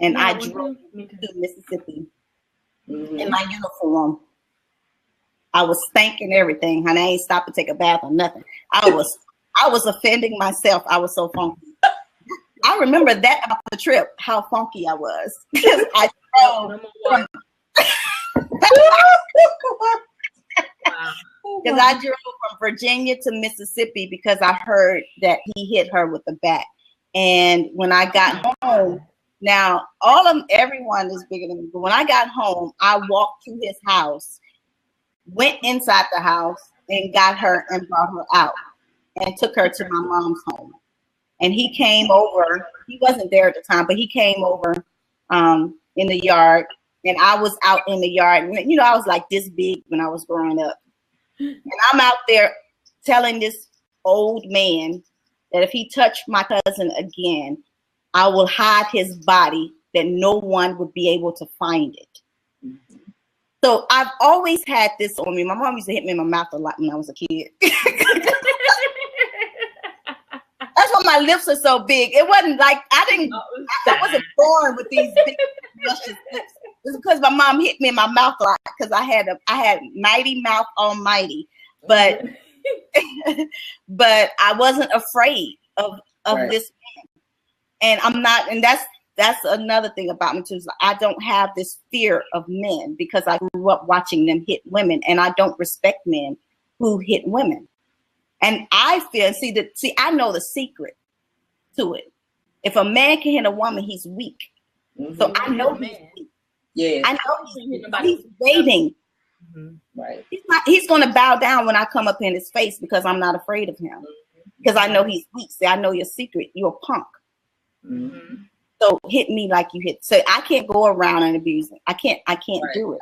and I drove to Mississippi in my uniform. I was spanking everything, honey. I ain't stopped to take a bath or nothing. I was offending myself. I was so funky. I remember that about the trip, how funky I was. Because I drove because I drove from Virginia to Mississippi because I heard that he hit her with the bat. And when I got home, now everyone is bigger than me, but when I got home, I walked to his house, went inside the house, and got her and brought her out and took her to my mom's home. And he came over. He wasn't there at the time, but he came over in the yard, and I was out in the yard. You know, I was like this big when I was growing up. And I'm out there telling this old man that if he touched my cousin again, I will hide his body that no one would be able to find it. Mm-hmm. So I've always had this on me. My mom used to hit me in my mouth a lot when I was a kid. That's why my lips are so big. It wasn't like I wasn't born with these big luscious lips. It's because my mom hit me in my mouth a lot because I had mighty mouth almighty. But but I wasn't afraid of right. This man. And I'm not, and that's another thing about me too. Is I don't have this fear of men because I grew up watching them hit women, and I don't respect men who hit women. And I feel, I know the secret to it. If a man can hit a woman, he's weak. Mm-hmm. So I know he's weak. Yeah, I know he's waiting. Mm-hmm. Right. He's going to bow down when I come up in his face because I'm not afraid of him. Because I know he's weak. See, I know your secret. You're a punk. Mm-hmm. So hit me like you hit. So I can't go around and abuse him. I can't right. do it.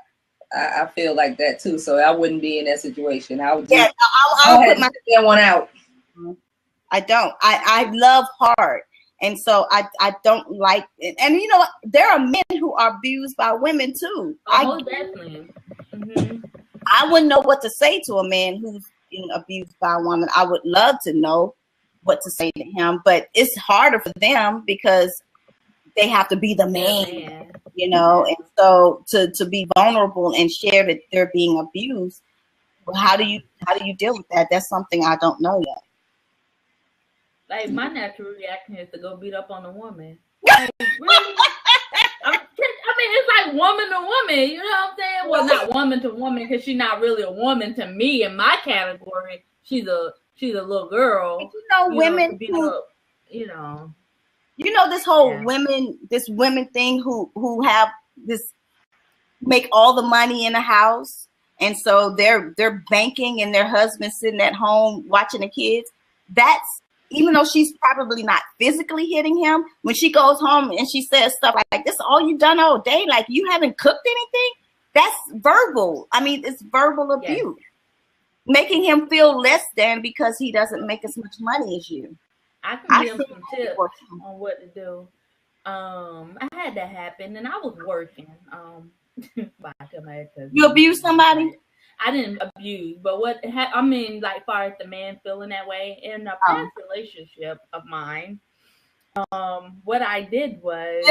I feel like that too. So I wouldn't be in that situation. I would just, yeah, I'll put my one out. I don't. I love hard. And so I don't like it. And you know what? There are men who are abused by women too. Definitely. Mm-hmm. I wouldn't know what to say to a man who's being abused by a woman. I would love to know what to say to him, but it's harder for them because they have to be the man, you know. And so to be vulnerable and share that they're being abused, well, how do you deal with that? That's something I don't know yet. Like my natural reaction is to go beat up on a woman. Like, really? I mean, it's like woman to woman. You know what I'm saying? Well, not woman to woman because she's not really a woman to me in my category. She's a little girl. And women who, this whole women thing who have this, make all the money in the house, and so they're banking and their husband's sitting at home watching the kids. That's, even though she's probably not physically hitting him, when she goes home and she says stuff like, this is all you've done all day, like you haven't cooked anything, that's verbal. I mean, it's verbal abuse. Yes. Making him feel less than because he doesn't make as much money as you. I can give him some tips on what to do. I had that happen, and I was working. You abused somebody? I didn't abuse, but like far as the man feeling that way in a past relationship of mine, what I did was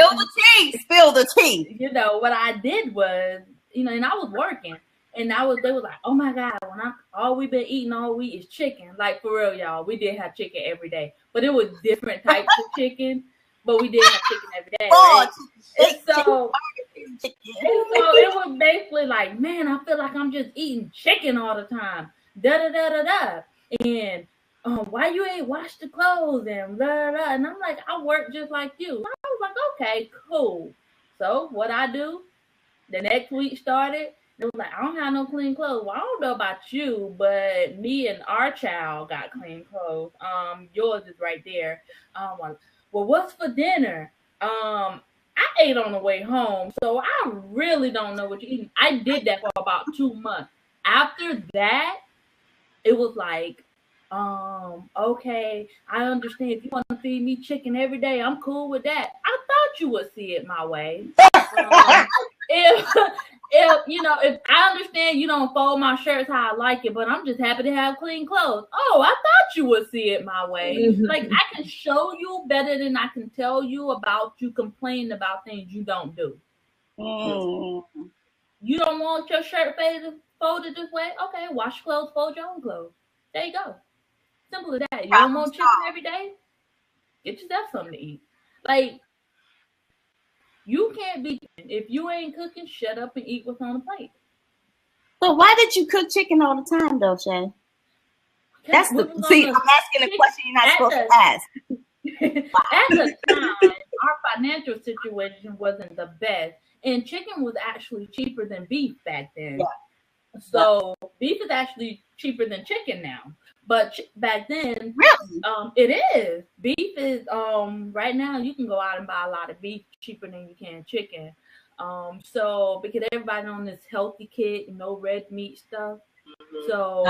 spill the tea. You know, what I did was, and I was working. And they was like, oh my God, all we've been eating all week is chicken. Like for real, y'all, we did have chicken every day, but it was different types of chicken, but we did have chicken every day. Right? And so it was basically like, man, I feel like I'm just eating chicken all the time. And why you ain't washed the clothes and blah, blah, blah. And I'm like, I work just like you. I was like, okay, cool. So what I do, the next week started. It was like, I don't have no clean clothes. Well, I don't know about you, but me and our child got clean clothes. Yours is right there. Well, what's for dinner? I ate on the way home, so I really don't know what you're eating. I did that for about 2 months. After that, it was like, okay, I understand. If you want to feed me chicken every day, I'm cool with that. I thought you would see it my way. If I understand you don't fold my shirts how I like it, but I'm just happy to have clean clothes. Oh, I thought you would see it my way. Mm-hmm. Like I can show you better than I can tell you about you complaining about things you don't do. Mm-hmm. You don't want your shirt folded this way? Okay, wash clothes, fold your own clothes. There you go. Simple as that. You don't want chicken every day? Get yourself something to eat. Like, you can't be, if you ain't cooking, shut up and eat what's on the plate. So why did you cook chicken all the time, though, Shay? That's the see. I'm asking a question you're not supposed to ask. At the time, our financial situation wasn't the best, and chicken was actually cheaper than beef back then. Yeah. So beef is actually cheaper than chicken now. But back then, really? It is. Beef is right now you can go out and buy a lot of beef cheaper than you can chicken. So because everybody on this healthy kick, no red meat stuff. So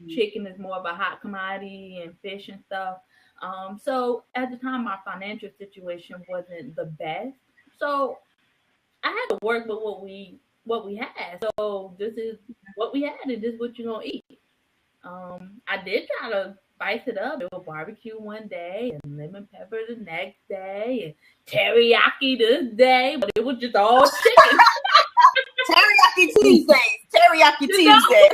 chicken is more of a hot commodity and fish and stuff. So at the time our financial situation wasn't the best. So I had to work with what we had. So this is what we had and this is what you're gonna eat. I did try to spice it up. It was barbecue one day and lemon pepper the next day and teriyaki this day, but it was just all chicken. Teriyaki Tuesday.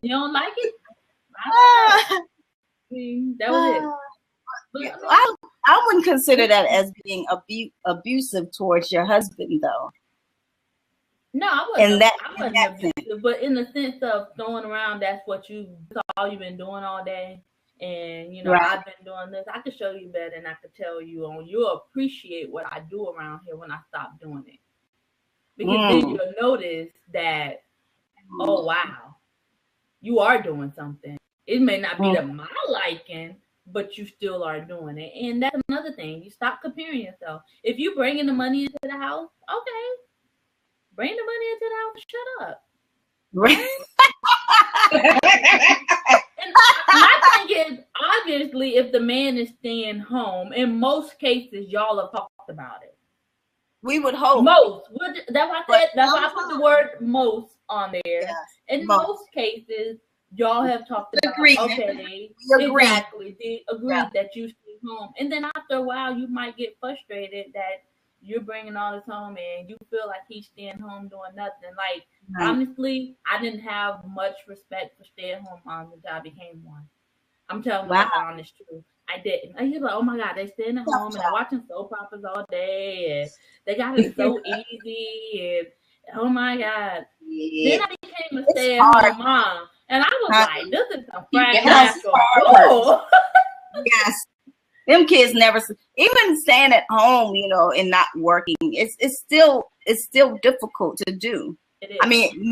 You don't like it? I that was it. I wouldn't consider that as being abusive towards your husband, though. No, I wasn't abusive, but in the sense of throwing around, that's all you've been doing all day. And, you know, right. I've been doing this. I could show you better than I could tell you on. You'll appreciate what I do around here when I stop doing it. Because then you'll notice that, oh, wow, you are doing something. It may not be to my liking, but you still are doing it. And that's another thing. You stop comparing yourself. If you bringing the money into the house, okay. Bring the money into the house. Shut up. Right. And my thing is, obviously, if the man is staying home, in most cases, y'all have talked about it. We would hope. Most. That's why I put the word most on there. Yes. In most cases, y'all have talked about okay, exactly. They agreed that you stay home. And then after a while, you might get frustrated that you're bringing all this home and you feel like he's staying home doing nothing. Like, honestly, I didn't have much respect for stay-at-home moms until I became one. I'm telling you the honest truth. I didn't. I was like, oh my God, they staying at home and they're watching soap operas all day and they got it so easy and oh my God. Yeah. Then I became a stay-at-home mom and I was like, this is a fragile. Yes. Them kids never, even staying at home, you know, and not working, it's still difficult to do. It is. I mean,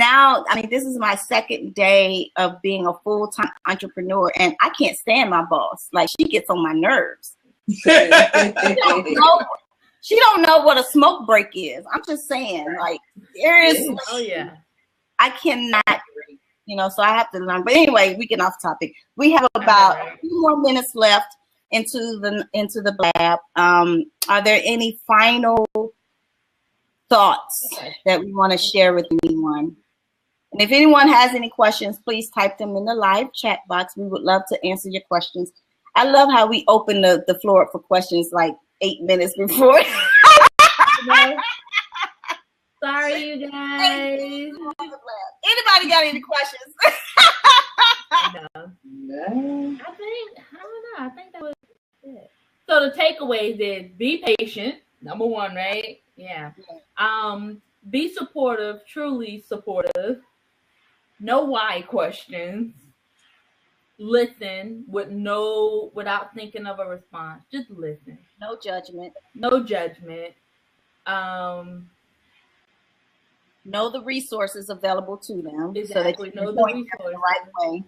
this is my second day of being a full-time entrepreneur, and I can't stand my boss. Like, she gets on my nerves. She don't know what a smoke break is. I'm just saying, like, seriously. Oh yeah. I cannot, you know, so I have to learn. But anyway, we get off topic. We have about 2 more minutes left into the lab. Are there any final thoughts that we want to share with anyone? And if anyone has any questions, please type them in the live chat box. We would love to answer your questions. I love how we open the floor up for questions like 8 minutes before. Sorry, you guys. Anybody got any questions? No. I think that was it. So the takeaways is be patient. Number one, right? Yeah. Be supportive, truly supportive. No why questions. Listen without thinking of a response. Just listen. No judgment. No judgment. Know the resources available to them. Exactly. So that you know the resources the right way.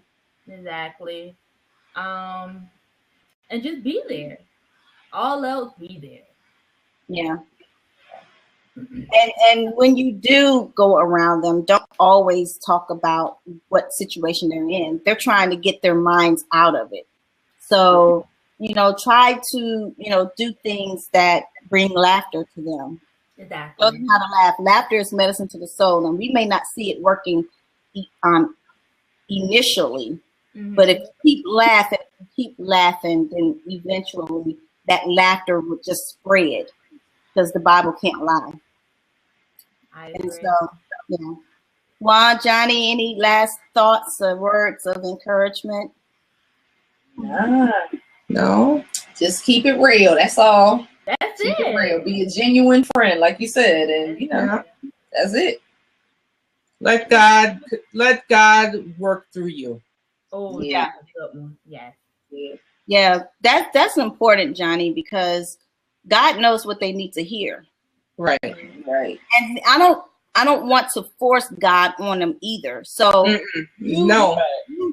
Exactly. And just be there. All else, be there. Yeah. And when you do go around them, don't always talk about what situation they're in. They're trying to get their minds out of it. So, you know, try to, you know, do things that bring laughter to them. Exactly. Learn how to laugh. Laughter is medicine to the soul, and we may not see it working initially, but if you keep laughing, then eventually that laughter would just spread, because the Bible can't lie. I agree. And so, yeah. Juan, Johnny, any last thoughts or words of encouragement? No. Just keep it real. That's all. That's keep it real. Be a genuine friend, like you said, and that's it. Let God work through you. Oh yeah. Yes. Yeah, that's important, Johnny, because God knows what they need to hear. Right. And I don't want to force God on them either. So you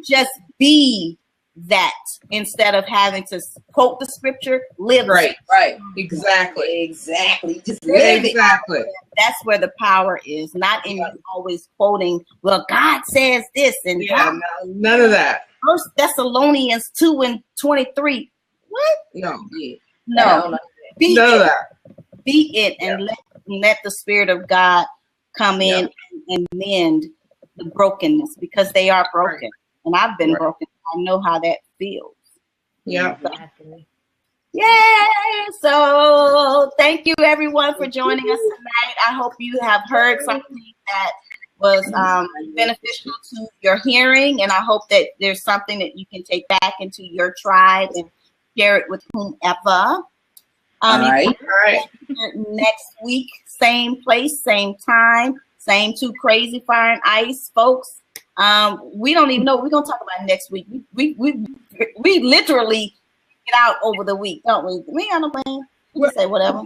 just be that instead of having to quote the scripture, live right. Exactly. Just live it. That's where the power is, not in you always quoting, well, God says this and none of that. 1 Thessalonians 2:23. What? No. Be none of that. Be it and let the Spirit of God come in and mend the brokenness, because they are broken. And I've been broken. I know how that feels. Yeah. Yay! So thank you everyone for joining us tonight. I hope you have heard something that was beneficial to your hearing, and I hope that there's something that you can take back into your tribe and share it with whomever. All right. Next week, same place, same time, same two crazy fire and ice folks. We don't even know what we're gonna talk about next week. We literally get out over the week, don't we? We on the plane. We can say whatever.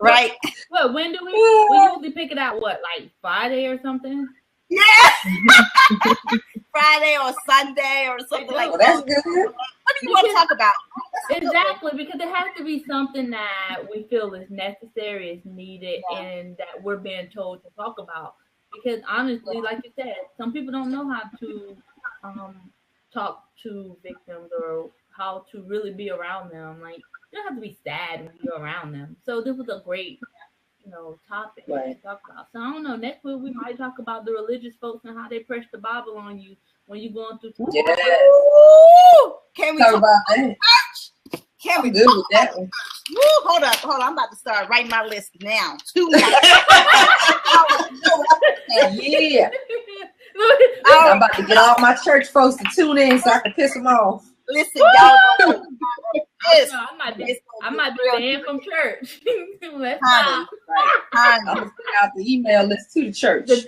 Right. Well, when do we usually pick it out? What, like Friday or something? Yeah. Friday or Sunday or something like that. That's good. What do you want to talk about? Exactly, because it has to be something that we feel is necessary, is needed, and that we're being told to talk about. Because honestly, like you said, some people don't know how to talk to victims or how to really be around them. Like, you don't have to be sad when you're around them. So this was a great, topic to talk about. So I don't know. Next week we might talk about the religious folks and how they press the Bible on you when you're going through. Yeah. Can we talk about that? Can we do with that one? Woo, hold up. I'm about to start writing my list now. Yeah. I'm about to get all my church folks to tune in so I can piss them off. Listen, y'all. I might be banned from church. Let's stop. I'm gonna send out the email list to the church. Yes.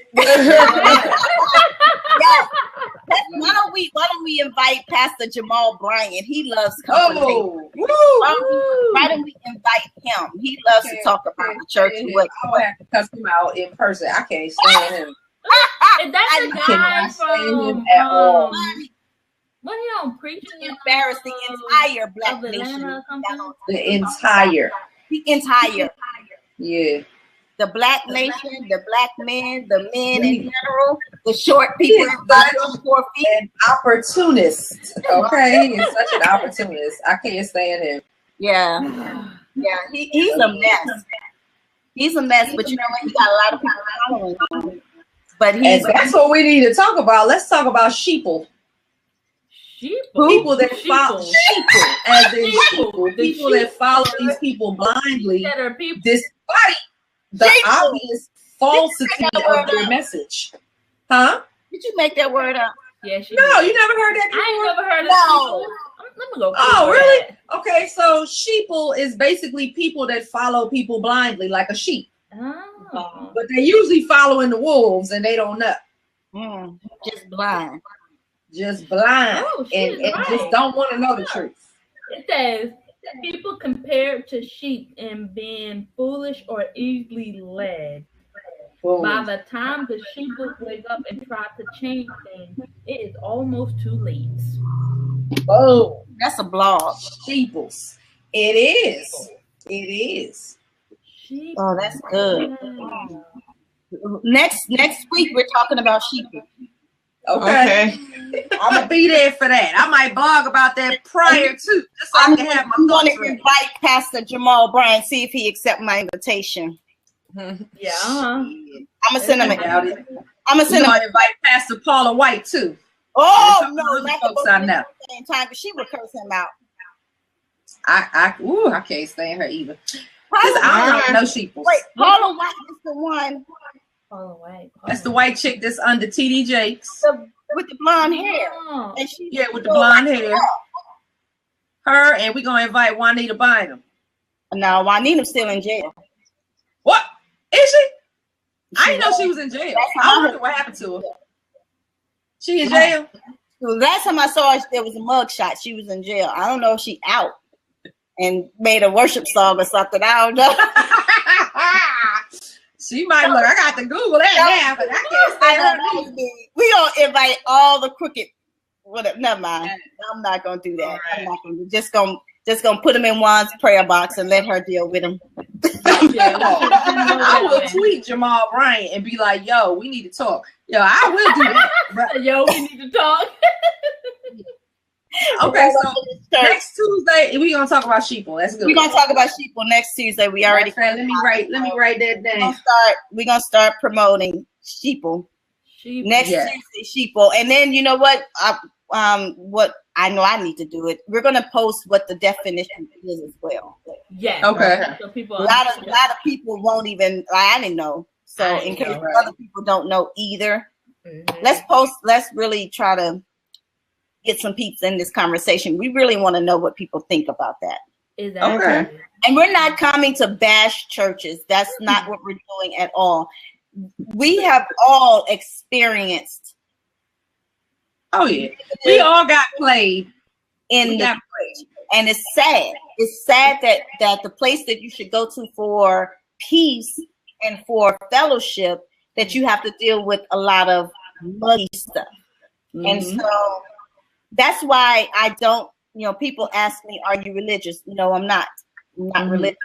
Why don't we invite Pastor Jamal Bryant? He loves conversation. Why don't we invite him? He loves to talk about the church. I would have to cuss him out in person. I can't stand him. Is that the guy from when he on preaching? Embarrassed the entire black nation. The entire. Yeah. The black nation, the black men, the men in general, the short people, the 4 feet. An opportunist. Okay, he is such an opportunist. I can't stand him. Yeah. He's a mess. He's a mess, but you know what? He got a lot of people following him. But that's what we need to talk about. Let's talk about sheeple. People that follow sheeple, as in sheeple. People that follow these people blindly, despite the obvious falsity of their message. Huh? Did you make that word up? Yeah, she No, did. you never heard that before? I ain't never heard of sheeple. Let me go. Oh, really? That. Okay, so sheeple is basically people that follow people blindly, like a sheep. Oh. But they're usually following the wolves, and they don't know. Just blind. Oh, and just don't want to know the truth. It says people compared to sheep in being foolish or easily led. Boom. By the time the sheep wake up and try to change things, it is almost too late. Boom. That's a blog. Sheeples. It is. Sheep. Oh, that's good. Next week we're talking about sheep. Okay. I'm gonna be there for that. I might blog about that prior to, just so I can have my I'm going to invite Pastor Jamal Bryant, see if he accepts my invitation. Yeah. I'm gonna send him. Invite Pastor Paula White too. Oh no, not folks I know. Same time, because she would curse him out. I can't stand her either. I don't know sheeples. Wait, Paula White is the one. Paula White. That's the white chick that's under TD Jakes. With the blonde hair. Oh. And she with the blonde hair. her, and we're gonna invite Juanita Bynum. No, Juanita's still in jail. What is she? I didn't know she was in jail. I wonder what happened to her. She in jail? The last time I saw her, there was a mugshot. She was in jail. I don't know if she out and made a worship song or something. I don't know. She might look. I got to Google that now, but I can't say her. We gonna invite all the crooked. Whatever. Never mind. I'm not gonna do that. Right. I'm not gonna just gonna put them in Juan's prayer box and let her deal with them. I will tweet Jamal Bryant and be like, "Yo, we need to talk." Yo, I will do that. Yo, we need to talk. Okay, so next Tuesday we're gonna talk about sheeple. That's good. We're gonna talk about sheeple next Tuesday. We already. Let me write that down. We're gonna start promoting sheeple. Next Tuesday, sheeple, and then you know what? What I know I need to do it. We're gonna post what the definition is as well. Yeah. Okay. So people, a lot of people won't even. I didn't know. So in case other people don't know either, let's post. Let's really try to get some peeps in this conversation. We really want to know what people think about that. Exactly. Okay. And we're not coming to bash churches. That's not what we're doing at all. We have all experienced. Oh yeah, we all got played in the church, and it's sad. It's sad that the place that you should go to for peace and for fellowship, that you have to deal with a lot of muddy stuff. And so that's why I don't. You know, people ask me, "Are you religious?" No, I'm not. I'm not religious.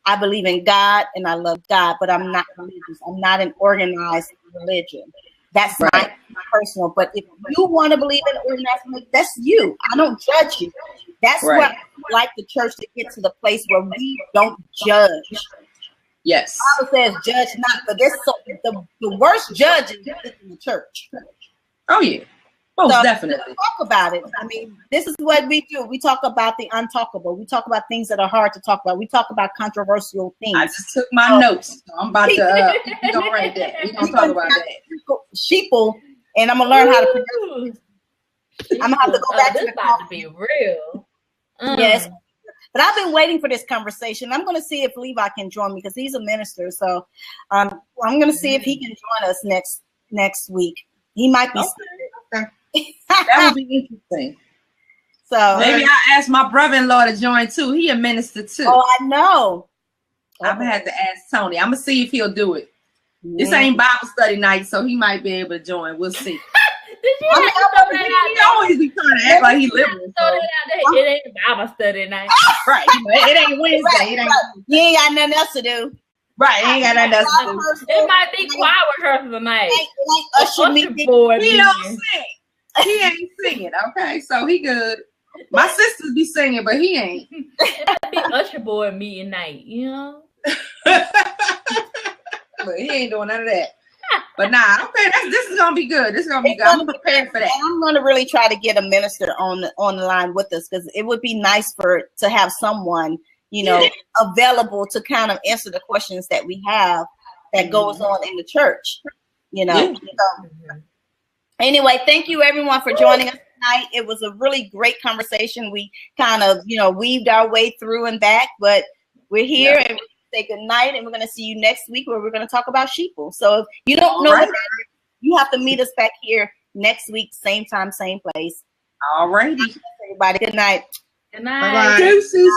I believe in God and I love God, but I'm not religious. I'm not an organized religion. That's my personal. But if you want to believe in organized religion, that's you. I don't judge you. That's why I like the church to get to the place where we don't judge. Yes. The Bible says, "Judge not," but this the worst judge is in the church. Oh yeah. Most definitely. Talk about it. I mean, this is what we do. We talk about the untalkable. We talk about things that are hard to talk about. We talk about controversial things. I just took my notes. So I'm about to go right there. We're going to talk about that. Sheeple, and I'm going to learn how to pronounce it. I'm going to have to go back to the about to be real. Yes. But I've been waiting for this conversation. I'm going to see if Levi can join me because he's a minister. So I'm going to see if he can join us next week. He might be. Okay. That would be interesting. So maybe I ask my brother-in-law to join too. He a minister too. Oh, I know. I'm gonna have to ask Tony. I'm gonna see if he'll do it. This ain't Bible study night, so he might be able to join. We'll see. He always be trying to act like he liberal. It ain't Bible study night. Right. It ain't Wednesday. You ain't got nothing else to do. Right, ain't got nothing else to do. It might be choir rehearsal tonight. He don't sing. He ain't singing, okay? So he good. My sisters be singing, but he ain't. It might be usher board meeting night, you know? But he ain't doing none of that. But nah, okay, this is gonna be good. This is gonna be good. I'm prepared for that. I'm gonna really try to get a minister on the line with us because it would be nice to have someone, you know, available to kind of answer the questions that we have that goes on in the church, you know. Yeah. So, anyway, thank you everyone for joining us tonight. It was a really great conversation. We kind of, you know, weaved our way through and back, but we're here and we say good night, and we're going to see you next week where we're going to talk about sheeple. So if you don't know what that is, you have to meet us back here next week, same time, same place. All righty. Everybody, good night. Good night. Bye-bye. Deuces.